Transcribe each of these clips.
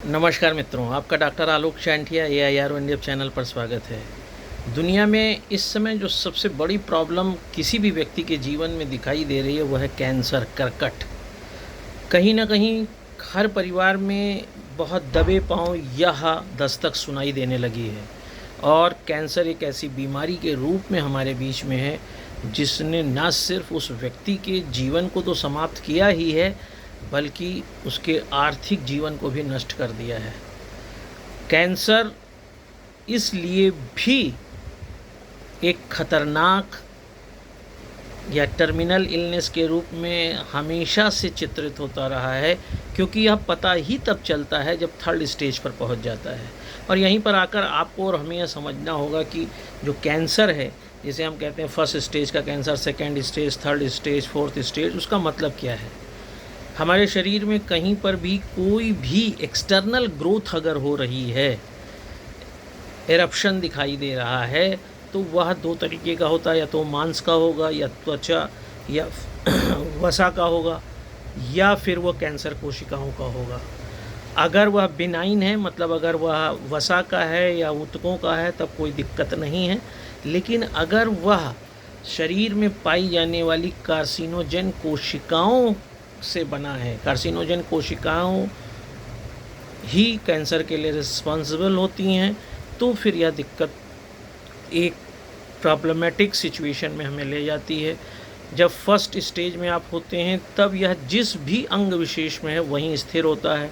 नमस्कार मित्रों, आपका डॉक्टर आलोक शांठिया AIR इंडिया चैनल पर स्वागत है। दुनिया में इस समय जो सबसे बड़ी प्रॉब्लम किसी भी व्यक्ति के जीवन में दिखाई दे रही है वह है कैंसर, कर्कट। कहीं ना कहीं हर परिवार में बहुत दबे पांव यह दस्तक सुनाई देने लगी है और कैंसर एक ऐसी बीमारी के रूप में हमारे बीच में है जिसने न सिर्फ उस व्यक्ति के जीवन को तो समाप्त किया ही है बल्कि उसके आर्थिक जीवन को भी नष्ट कर दिया है। कैंसर इसलिए भी एक खतरनाक या टर्मिनल इलनेस के रूप में हमेशा से चित्रित होता रहा है, क्योंकि यह पता ही तब चलता है जब थर्ड स्टेज पर पहुंच जाता है। और यहीं पर आकर आपको और हमें यह समझना होगा कि जो कैंसर है, जिसे हम कहते हैं फर्स्ट स्टेज का cancer, second stage, third stage, fourth stage, उसका मतलब क्या है। हमारे शरीर में कहीं पर भी कोई भी एक्सटर्नल ग्रोथ अगर हो रही है, एरप्शन दिखाई दे रहा है, तो वह दो तरीके का होता है, या तो मांस का होगा, या त्वचा या वसा का होगा, या फिर वह कैंसर कोशिकाओं का होगा। अगर वह बिनाइन है, मतलब अगर वह वसा का है या ऊतकों का है, तब कोई दिक्कत नहीं है। लेकिन अगर वह शरीर में पाई जाने वाली कार्सिनोजन कोशिकाओं से बना है, कार्सिनोजन कोशिकाओं ही कैंसर के लिए रिस्पॉन्सिबल होती हैं, तो फिर यह दिक्कत एक प्रॉब्लमेटिक सिचुएशन में हमें ले जाती है। जब फर्स्ट स्टेज में आप होते हैं तब यह जिस भी अंग विशेष में है वहीं स्थिर होता है।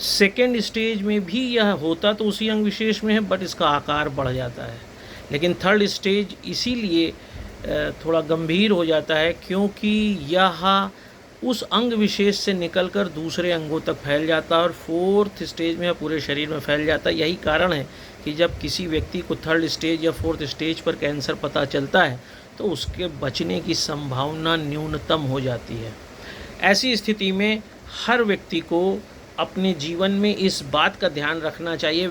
सेकेंड स्टेज में भी यह होता तो उसी अंग विशेष में है, बट इसका आकार बढ़ जाता है। लेकिन थर्ड स्टेज इसीलिए थोड़ा गंभीर हो जाता है क्योंकि यह उस अंग विशेष से निकलकर दूसरे अंगों तक फैल जाता है और फोर्थ स्टेज में पूरे शरीर में फैल जाता है। यही कारण है कि जब किसी व्यक्ति को थर्ड स्टेज या फोर्थ स्टेज पर कैंसर पता चलता है तो उसके बचने की संभावना न्यूनतम हो जाती है। ऐसी स्थिति में हर व्यक्ति को अपने जीवन में इस बात का ध्यान रखना चाहिए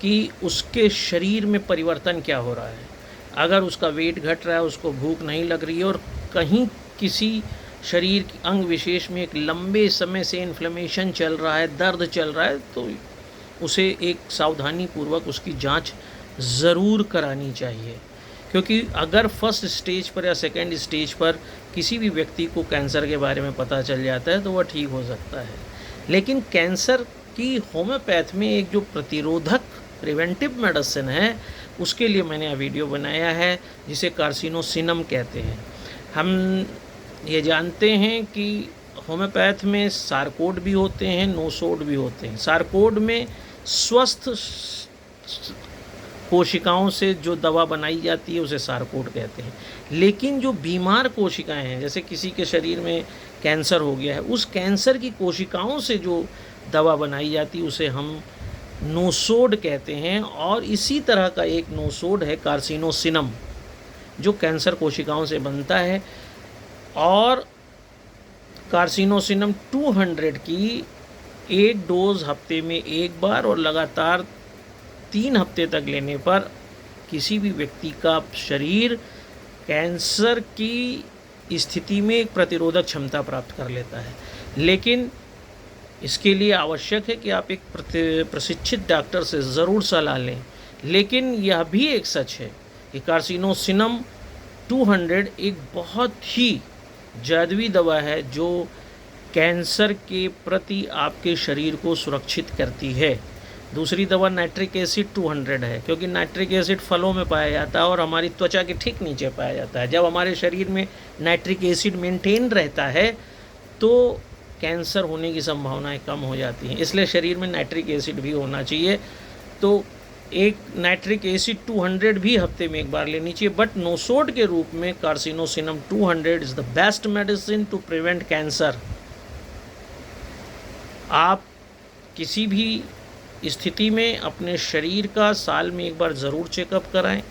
कि उसके शरीर में परिवर्तन क्या हो रहा है। अगर उसका वेट घट रहा है, उसको भूख नहीं लग रही है और कहीं किसी शरीर के अंग विशेष में एक लंबे समय से इन्फ्लेमेशन चल रहा है, दर्द चल रहा है, तो उसे एक सावधानी पूर्वक उसकी जांच ज़रूर करानी चाहिए। क्योंकि अगर फर्स्ट स्टेज पर या सेकेंड स्टेज पर किसी भी व्यक्ति को कैंसर के बारे में पता चल जाता है तो वह ठीक हो सकता है। लेकिन कैंसर की होम्योपैथ में एक जो प्रतिरोधक प्रिवेंटिव मेडिसिन है, उसके लिए मैंने यह वीडियो बनाया है जिसे कार्सिनोसिनम कहते हैं। हम ये जानते हैं कि होम्योपैथ में सारकोड भी होते हैं, नोसोड भी होते हैं। सारकोड में स्वस्थ कोशिकाओं से जो दवा बनाई जाती है उसे सारकोड कहते हैं। लेकिन जो बीमार कोशिकाएं हैं, जैसे किसी के शरीर में कैंसर हो गया है, उस कैंसर की कोशिकाओं से जो दवा बनाई जाती है उसे हम नोसोड कहते हैं। और इसी तरह का एक नोसोड है कार्सिनोसिनम, जो कैंसर कोशिकाओं से बनता है। और कार्सिनोसिनम 200 की एक डोज हफ्ते में एक बार और लगातार 3 हफ्ते तक लेने पर किसी भी व्यक्ति का शरीर कैंसर की स्थिति में एक प्रतिरोधक क्षमता प्राप्त कर लेता है। लेकिन इसके लिए आवश्यक है कि आप एक प्रशिक्षित डॉक्टर से ज़रूर सलाह लें। लेकिन यह भी एक सच है कि कार्सिनोसिनम 200 एक बहुत ही जादुई दवा है जो कैंसर के प्रति आपके शरीर को सुरक्षित करती है। दूसरी दवा नाइट्रिक एसिड 200 है, क्योंकि नाइट्रिक एसिड फलों में पाया जाता है और हमारी त्वचा के ठीक नीचे पाया जाता है। जब हमारे शरीर में नाइट्रिक एसिड मेंटेन रहता है तो कैंसर होने की संभावनाएं कम हो जाती हैं। इसलिए शरीर में नाइट्रिक एसिड भी होना चाहिए। तो एक नाइट्रिक एसिड 200 भी हफ्ते में एक बार लेनी चाहिए। बट नोसोड के रूप में carcinosinum 200 is the best medicine to prevent cancer. आप किसी भी स्थिति में अपने शरीर का साल में एक बार ज़रूर चेकअप कराएं,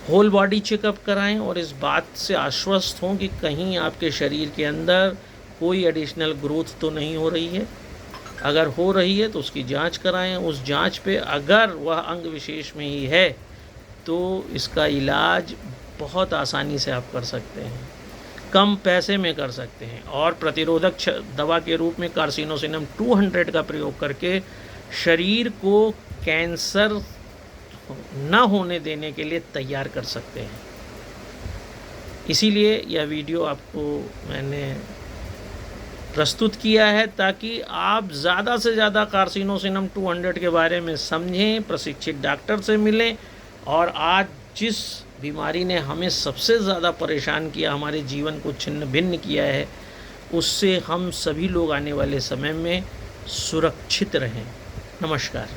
होल बॉडी चेकअप कराएं और इस बात से आश्वस्त हों कि कहीं आपके शरीर के अंदर कोई एडिशनल ग्रोथ तो नहीं हो रही है। अगर हो रही है तो उसकी जांच कराएं। उस जांच पे अगर वह अंग विशेष में ही है तो इसका इलाज बहुत आसानी से आप कर सकते हैं। कम पैसे में कर सकते हैं और प्रतिरोधक दवा के रूप में कार्सिनोसिनम 200 का प्रयोग करके शरीर को कैंसर न होने देने के लिए तैयार कर सकते हैं। इसीलिए यह वीडियो आपको मैंने प्रस्तुत किया है ताकि आप ज़्यादा से ज़्यादा कार्सिनोसिनम 200 के बारे में समझें, प्रशिक्षित डॉक्टर से मिलें और आज जिस बीमारी ने हमें सबसे ज़्यादा परेशान किया, हमारे जीवन को छिन्न भिन्न किया है, उससे हम सभी लोग आने वाले समय में सुरक्षित रहें। नमस्कार।